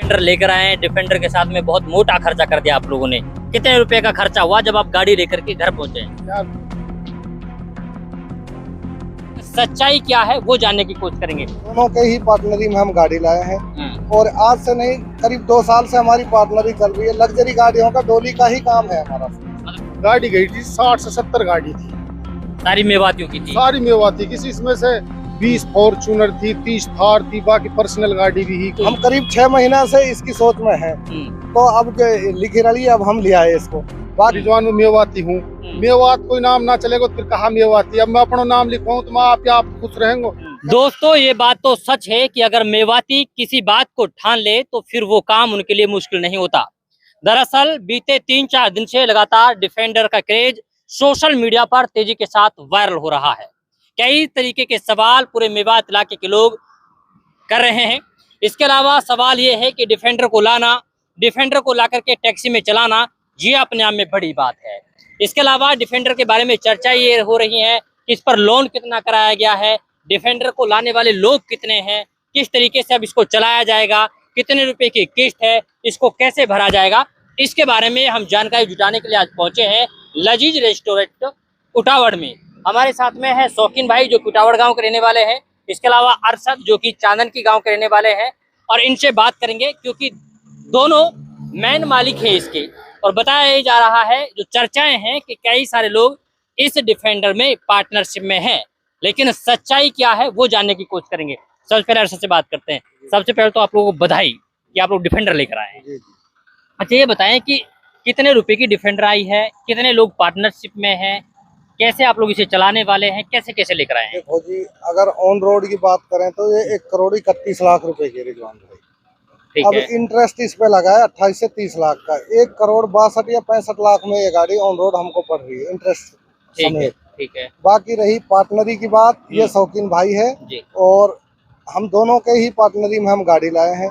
Defender लेकर आए हैं। डिफेंडर के साथ में बहुत मोटा खर्चा कर दिया आप लोगों ने। कितने रुपए का खर्चा हुआ जब आप गाड़ी लेकर के घर पहुंचे? सच्चाई क्या है वो जानने की कोशिश करेंगे। दोनों के ही पार्टनरी में हम गाड़ी लाए हैं और आज से नहीं करीब 2 साल से हमारी पार्टनरी चल रही है। लग्जरी गाड़ियों का डोली का ही काम है हमारा। गाड़ी गई थी 60 से 70 गाड़ी थी, सारी मेवातियों की थी। सारी मेवाती, किसी इसमें से 20 फॉर्चूनर थी, 30 थार थी, बाकी पर्सनल गाड़ी भी ही। हम करीब 6 महीना से इसकी सोच में हैं, तो अब जो लिखी रही अब हम ले आए इसको। रिजवान में मेवाती हूँ, मेवात कोई नाम ना चलेगा तो फिर कहा मेवाती। अब मैं अपना नाम लिखवाऊं तो मैं आप खुश रहेंगे। दोस्तों ये बात तो सच है कि अगर मेवाती किसी बात को ठान ले तो फिर वो काम उनके लिए मुश्किल नहीं होता। दरअसल बीते 3-4 दिन से लगातार डिफेंडर का क्रेज सोशल मीडिया पर तेजी के साथ वायरल हो रहा है। कई तरीके के सवाल पूरे मेवात इलाके के लोग कर रहे हैं। इसके अलावा सवाल ये है कि डिफेंडर को लाना, डिफेंडर को लाकर के टैक्सी में चलाना, ये अपने आप में बड़ी बात है। इसके अलावा डिफेंडर के बारे में चर्चा ये हो रही है कि इस पर लोन कितना कराया गया है, डिफेंडर को लाने वाले लोग कितने हैं, किस तरीके से अब इसको चलाया जाएगा, कितने रुपए की किस्त है, इसको कैसे भरा जाएगा, इसके बारे में हम जानकारी जुटाने के लिए आज पहुंचे हैं लजीज रेस्टोरेंट उटावड़ में। हमारे साथ में है शौकीन भाई जो उटावड़ गांव के रहने वाले हैं। इसके अलावा अरशद जो कि चांदन की गांव के रहने वाले हैं, और इनसे बात करेंगे क्योंकि दोनों मेन मालिक हैं इसके। और बताया जा रहा है, जो चर्चाएं हैं कि कई सारे लोग इस डिफेंडर में पार्टनरशिप में हैं, लेकिन सच्चाई क्या है वो जानने की कोशिश करेंगे। सबसे पहले अरशद से बात करते हैं। सबसे पहले तो आप लोगों को बधाई कि आप लोग डिफेंडर लेकर आए हैं। अच्छा ये बताएं कि कितने रुपए की डिफेंडर आई है, कितने लोग पार्टनरशिप में हैं, कैसे आप लोग इसे चलाने वाले हैं, कैसे कैसे लेकर आए हैं? देखो जी, अगर ऑन रोड की बात करें तो ये 1 करोड़ 31 लाख रुपए की रिजवान भाई। अब इंटरेस्ट इस पे लगा है 28 से 30 लाख का। 1 करोड़ 62 या 65 लाख में ये गाड़ी ऑन रोड हमको पड़ रही है इंटरेस्ट समेत। ठीक है। बाकी रही पार्टनरी की बात, ये शौकीन भाई है और हम दोनों के ही पार्टनरी में हम गाड़ी लाए हैं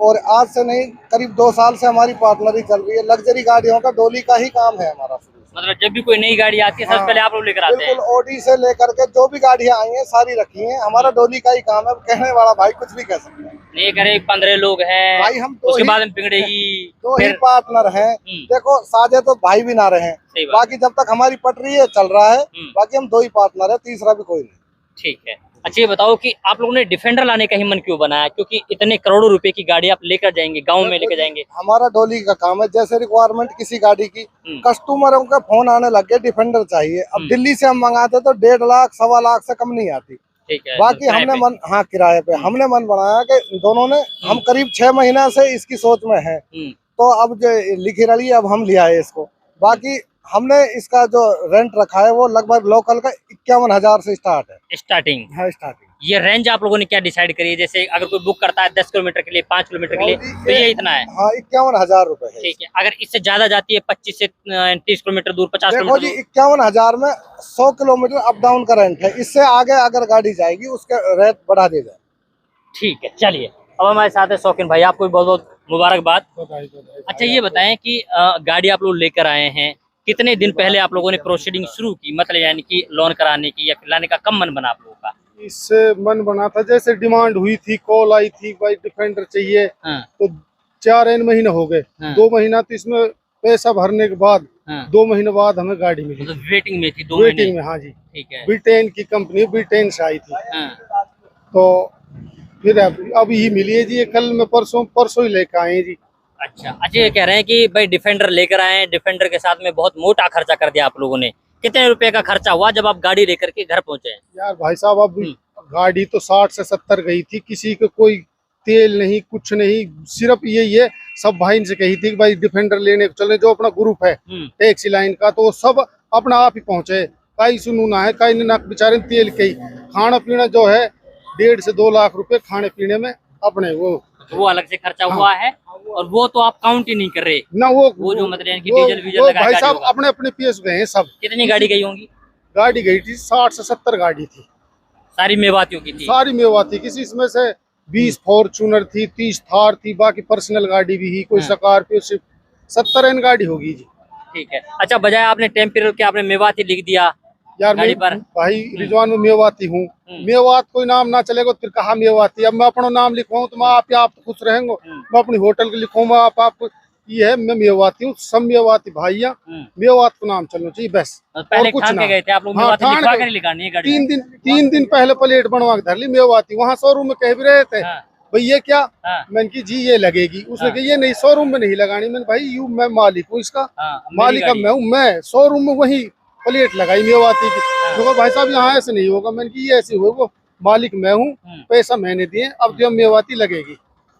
और आज से नहीं करीब 2 साल से हमारी पार्टनरी चल रही है। लग्जरी गाड़ियों का डोली का ही काम है हमारा। मतलब जब भी कोई नई गाड़ी आती है सबसे पहले आप लोग लेकर आते हैं? बिल्कुल, ऑडी से लेकर के जो भी गाड़ियां आई हैं सारी रखी हैं। हमारा डोली का ही काम है। कहने वाला भाई कुछ भी कह सकते हैं। नहीं करे 15 लोग हैं भाई, हम उसके बाद में बिगड़ेगी। 2 ही पार्टनर हैं। देखो साझे तो भाई भी ना रहे, बाकी जब तक हमारी पटरी है चल रहा है। बाकी हम 2 ही पार्टनर है, तीसरा भी कोई नहीं। ठीक है। अच्छा ये बताओ कि आप लोगों ने डिफेंडर लाने का ही मन क्यों बनाया, क्योंकि इतने करोड़ों रुपए की गाड़ी आप लेकर जाएंगे, गांव में लेकर जाएंगे? हमारा डोली का काम है। जैसे रिक्वायरमेंट किसी गाड़ी की, कस्टमरों का फोन आने लग गए डिफेंडर चाहिए। अब दिल्ली से हम मंगाते तो 1.5 लाख 1.25 लाख से कम नहीं आती। ठीक है। बाकी हमने मन, हाँ किराए पे हमने मन बनाया कि दोनों ने, हम करीब 6 महीना से इसकी सोच में है, तो अब जो लिखी रही अब हम ले आए इसको। बाकी हमने इसका जो रेंट रखा है वो लगभग लोकल का 51,000 से स्टार्ट है। स्टार्टिंग है स्टार्टिंग। ये रेंज आप लोगों ने क्या डिसाइड करी है? जैसे अगर कोई बुक करता है 10 किलोमीटर के लिए, 5 किलोमीटर के लिए, तो ये इतना है? हाँ 51,000 रुपए है। ठीक है। अगर इससे ज्यादा जाती है 25 से 30 किलोमीटर दूर, 50 देखो जी, 51,000 में 100 किलोमीटर अप डाउन का रेंट है। इससे आगे अगर गाड़ी जाएगी उसका रेट बढ़ा दिया जाए। ठीक है। चलिए अब हमारे साथ है शौकीन भाई, आपको भी बहुत बहुत मुबारकबाद। अच्छा ये बताएं कि गाड़ी आप लोग लेकर आए हैं, कितने दिन पहले आप लोगों ने प्रोसीडिंग शुरू की, मतलब यानी कि लोन कराने की या फिर लाने का कब मन बना आप लोगों का? इससे मन बना था, जैसे डिमांड हुई थी, कॉल आई थी भाई डिफेंडर चाहिए। तो 4 महीने हो गए। 2 महीना तो इसमें पैसा भरने के बाद 2 महीने बाद हमें गाड़ी मिली। मतलब वेटिंग में थी 2 वेटिंग में, हाँ जी। ठीक है। ब्रिटेन की कंपनी, ब्रिटेन से आई थी। तो फिर अब ही मिली है जी। कल में परसों ही लेकर आए जी। अच्छा ये कह रहे हैं कि भाई डिफेंडर लेकर आए, डिफेंडर के साथ में बहुत मोटा खर्चा कर दिया आप लोगों ने। कितने रुपए का खर्चा हुआ जब आप गाड़ी लेकर के घर पहुंचे? यार भाई साहब, अब गाड़ी तो 60 से 70 गई थी। किसी को कोई तेल नहीं, कुछ नहीं, सिर्फ यही है। सब भाई से कही थी कि भाई डिफेंडर लेने को चले, जो अपना ग्रुप है टैक्सी लाइन का, तो वो सब अपना आप ही पहुंचे। कई सुनू ना है, कई ना बेचारे तेल के ही। खाना पीना जो है 1.5 से 2 लाख रुपए खाने पीने में अपने वो अलग से खर्चा हुआ है। और वो तो आप काउंट ही नहीं कर रहे ना। वो जो मतलब यानी कि डीजल वीजल लगा भाई साहब अपने अपने पीएस गए हैं सब। कितनी गाड़ी गई होंगी? गाड़ी गई थी 60 से 70 गाड़ी थी, सारी मेवातियों की थी। सारी मेवाती, किसी इसमें से 20 फॉर्चूनर थी, 30 थार थी, बाकी पर्सनल गाड़ी भी ही, कोई स्कॉर्पियो, सिर्फ 70 गाड़ी होगी जी। ठीक है। अच्छा बजाय आपने टेम्परर के आपने मेवाती लिख दिया, यार गाड़ी मैं पर भाई रिजवान में मेवाती हूँ। मेवात कोई नाम ना चलेगा तो फिर कहा मेवाती। अब मैं अपना नाम लिखवाऊँ तो मैं आप खुश रहेंगे। मैं अपनी होटल के लिखूंगा आप ये है मैं मेवाती हूँ, सब मेवाती भाइया मेवात को नाम चलना चाहिए बस। और पहले और कुछ ठान ना। के गए थे आप लोग हाँ मेवाती ठान लिखवा के कर ही लिखानी है गाड़ी में। 3 दिन पहले प्लेट बनवा के धर ली मेवाती। वहाँ शोरूम में कह भी रहे थे हाँ, भैया क्या, हाँ, मैंने की जी ये लगेगी। उसने हाँ, कहा ये नहीं शोरूम में नहीं लगानी। मैंने भाई यू मैं मालिक हूँ इसका, हाँ, मेरी मालिक अब गाड़ी मैं है। हूँ। मैं शोरूम में वही प्लेट लगाई मेवाती की। हाँ, तो भाई साहब यहाँ ऐसे नहीं होगा। मैंने की ये ऐसे होगा, मालिक मैं हूँ, पैसा मैंने दिए, अब जब मेवाती लगेगी।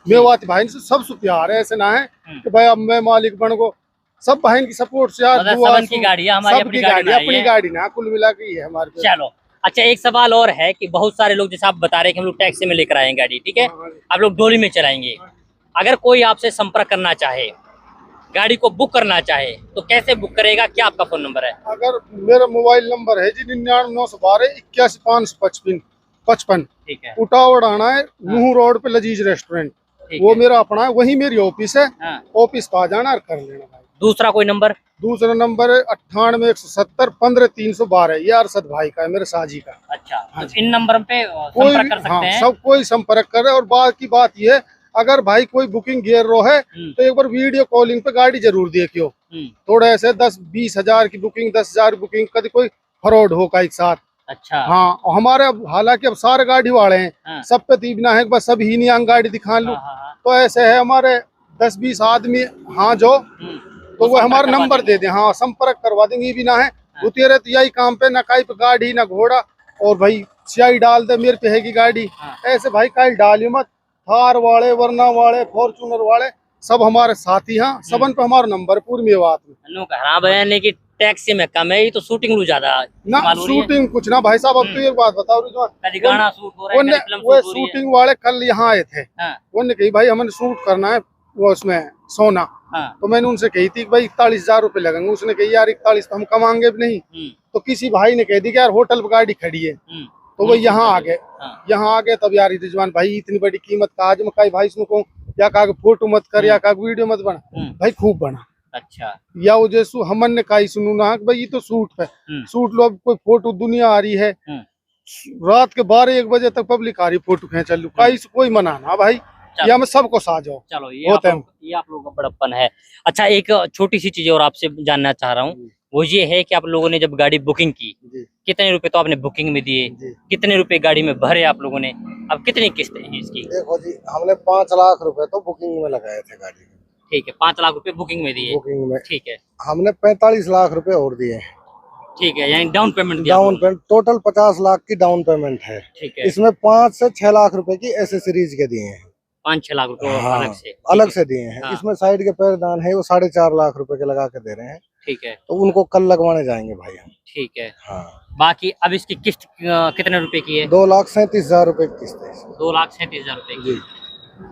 मेवाती भाई से सबसे प्यार है, ऐसे ना है कि भाई अब मैं मालिक बन गो। सब बहन की सपोर्ट से यार, मतलब दुआ सबन की गाड़ी है, हमारी अपनी सबकी गाड़ी गाड़ी, ना अपनी है। गाड़ी ना कुल मिला के ये है हमारे पे। चलो अच्छा, एक सवाल और है कि बहुत सारे लोग जैसे आप बता रहे हैं कि हम लोग टैक्सी में लेकर आए गाड़ी, ठीक है, आप लोग डोली में चलाएंगे। अगर कोई आपसे संपर्क करना चाहे, गाड़ी को बुक करना चाहे, तो कैसे बुक करेगा? क्या आपका फोन नंबर है? अगर मेरा मोबाइल नंबर है जी 99 912 81 55। ठीक है, उटावड़ आना है, नूह रोड पे लजीज रेस्टोरेंट, ठीक वो है। मेरा अपना है, वही मेरी ऑफिस है। हाँ। ऑफिस पे आ जाना और कर लेना भाई। दूसरा कोई नंबर? दूसरा नंबर है 98 170 15 312, ये अरशद भाई का है, मेरे साजी का। अच्छा, हाँ तो जी। इन नंबर पे कोई संपर्क भी कर सकते हाँ हैं। सब कोई संपर्क करे। और बात की बात ये है, अगर भाई कोई बुकिंग गिर रो है तो एक बार वीडियो कॉलिंग पे गाड़ी जरूर देखियो। थोड़ा ऐसे 10-20 हजार की बुकिंग, 10 हजार बुकिंग, कभी कोई फ्रॉड हो का एक साथ। अच्छा। हाँ और हमारे अब हालांकि अब सारे गाड़ी वाले हैं, हाँ। सब पे तीबना है बस सब ही नहीं आंग गाड़ी दिखा लूं। हाँ, हाँ, हाँ। तो ऐसे है हमारे 10-20 आदमी, हाँ जो तो वो संपर्क हमारा करवा नंबर देंगे। दे दे, हाँ संपर्क करवा देंगे। ये भी ना है उतेरे तो यही काम पे, ना काई पे गाड़ी ना घोड़ा, और भाई स्याही डाल दे मेरे पे है की गाड़ी। हाँ। ऐसे भाई काई डालियो मत। थार वाले, वरना वाले, फॉर्चूनर वाले सब हमारे साथी हैं। सबन पे हमारा नंबर पूरी मेवात में नु खराब है नहीं कि टैक्सी में कम है, ये तो शूटिंग लू ज्यादा ना। इस्तेमाल हो रही है। शूटिंग कुछ ना भाई साहब। अब तो एक बात बताओ रिजवान, कभी गाना शूट हो रहा है, कभी फिल्म वो शूट हो रही है। शूटिंग वाले कल यहाँ आए थे। हाँ, उन्होंने कही भाई हमें शूट करना है वो उसमें सोना। हाँ। तो मैंने उनसे कही थी कि भाई 41,000 रुपए लगेंगे। उसने कही यार 41 तो हम कमाएंगे भी नहीं। तो किसी भाई ने कह दी कि यार होटल पर गाड़ी खड़ी है, तो वो यहाँ आ गए। हाँ। यहाँ आ गए तब यार रिजवान भाई इतनी बड़ी कीमत का आज मैं कही भाई इसमें कहूँ या कहा फोटो मत कर या कहा वीडियो मत बना। भाई खूब बना। अच्छा। या वो जैसू हमन ने कहा सुनू ना कि भाई ये तो सूट है, सूट लो। अब कोई फोटो दुनिया आ रही है, रात के 12-1 बजे तक पब्लिक आ रही फोटो खींच लू, कोई मना ना भाई। या मैं सबको साझो। चलो ये आप लोगों का बड़प्पन है। अच्छा, एक छोटी सी चीज और आपसे जानना चाह रहा हूँ, वो ये है कि आप लोगों ने जब गाड़ी बुकिंग की, कितने रुपए तो आपने बुकिंग में दिए, कितने रुपए गाड़ी में भरे आप लोगों ने, अब कितनी किस्तें हैं इसकी? देखो जी हमने 5 लाख रुपए तो बुकिंग में लगाए थे गाड़ी में। ठीक है, 5 लाख रुपए बुकिंग में दिए। बुकिंग में ठीक है। हमने 45 लाख रुपए और दिए। ठीक है, यानी डाउन पेमेंट दिया। डाउन पेमेंट टोटल 50 लाख की डाउन पेमेंट है। ठीक है। इसमें 5 से 6 लाख रुपए की एसेसरीज के दिए हैं। 5-6 लाख रुपए हाँ, अलग से दिए हैं। इसमें साइड के पैरदान है वो 4.5 लाख रुपए के लगा के दे रहे हैं। ठीक है, तो उनको कल लगवाने जाएंगे भाई हम। ठीक है। हाँ। बाकी अब इसकी किस्त कितने रुपए की है? 2,37,000 रुपए की किस्त है। 2,37,000 रुपए की।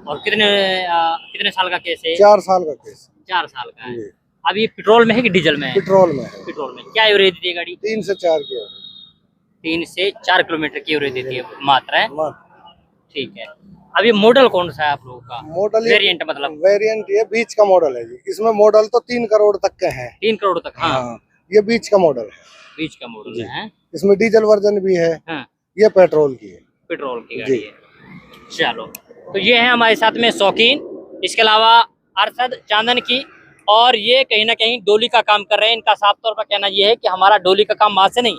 और कितने साल का केस है? 4 साल का केस। 4 साल का है। अब ये पेट्रोल में है कि डीजल में है? पेट्रोल में है। पेट्रोल में। क्या एवरेज देती है गाड़ी? 3 से 4 की 3 से 4 किलोमीटर की एवरेज देती है मात्र है। ठीक है। अब ये मॉडल कौन सा है आप लोगों का? मॉडल वेरिएंट मतलब? वेरिएंट ये बीच का मॉडल है जी। इसमें मॉडल तो 3 करोड़ तक के हैं। 3 करोड़ तक? हाँ। ये बीच का मॉडल है। बीच का मॉडल है। इसमें डीजल वर्जन भी है। हाँ। ये पेट्रोल की है। पेट्रोल की गाड़ी है। चलो, तो ये है हमारे साथ में शौकीन, इसके अलावा अरशद चांदन की, और ये कहीं ना कहीं डोली का काम कर रहे हैं। इनका साफ तौर पर कहना ये है कि हमारा डोली का काम आज से नहीं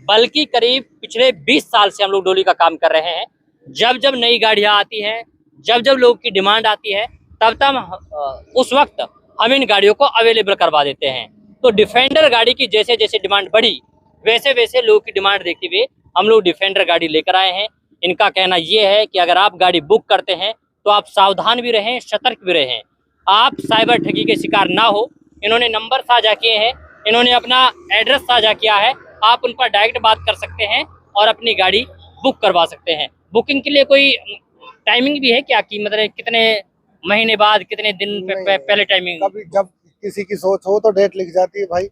बल्कि करीब पिछले 20 साल से हम लोग डोली का काम कर रहे हैं। जब जब नई गाड़ियाँ आती हैं, जब जब लोग की डिमांड आती है, तब तब उस वक्त हम इन गाड़ियों को अवेलेबल करवा देते हैं। तो डिफेंडर गाड़ी की जैसे जैसे डिमांड बढ़ी, वैसे वैसे लोगों की डिमांड देखते हुए हम लोग डिफेंडर गाड़ी लेकर आए हैं। इनका कहना ये है कि अगर आप गाड़ी बुक करते हैं तो आप सावधान भी रहें, सतर्क भी रहें, आप साइबर ठगी के शिकार ना हो। इन्होंने नंबर साझा किए हैं, इन्होंने अपना एड्रेस साझा किया है, आप उन पर डायरेक्ट बात कर सकते हैं और अपनी गाड़ी बुक करवा सकते हैं। बुकिंग के लिए कोई टाइमिंग भी है क्या, कि मतलब कितने महीने बाद, कितने दिन पहले टाइमिंग? कभी जब किसी की सोच हो तो डेट लिख जाती है भाई,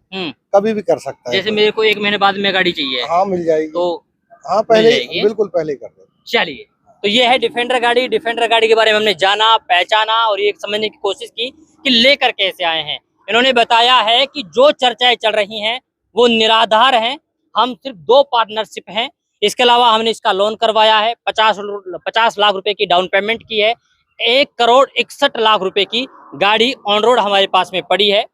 कभी भी कर सकता है। जैसे मेरे को 1 महीने बाद में गाड़ी चाहिए। हाँ मिल जाएगी। तो हाँ बिल्कुल पहले कर दो। चलिए, तो ये है डिफेंडर गाड़ी। डिफेंडर गाड़ी के बारे में हमने जाना, पहचाना और ये समझने की कोशिश की कि लेकर कैसे आए हैं। इन्होंने बताया है कि जो चर्चाएं चल रही हैं वो निराधार हैं, हम सिर्फ 2 पार्टनरशिप हैं। इसके अलावा हमने इसका लोन करवाया है, 50 लाख रुपए की डाउन पेमेंट की है, 1,61,00,000 रुपए की गाड़ी ऑन रोड हमारे पास में पड़ी है।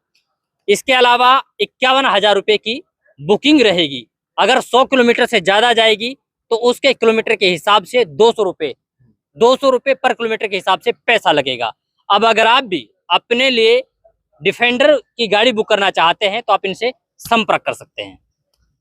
इसके अलावा 51,000 रुपए की बुकिंग रहेगी। अगर 100 किलोमीटर से ज्यादा जाएगी तो उसके किलोमीटर के हिसाब से 200 रुपए पर किलोमीटर के हिसाब से पैसा लगेगा। अब अगर आप भी अपने लिए डिफेंडर की गाड़ी बुक करना चाहते हैं तो आप इनसे संपर्क कर सकते हैं।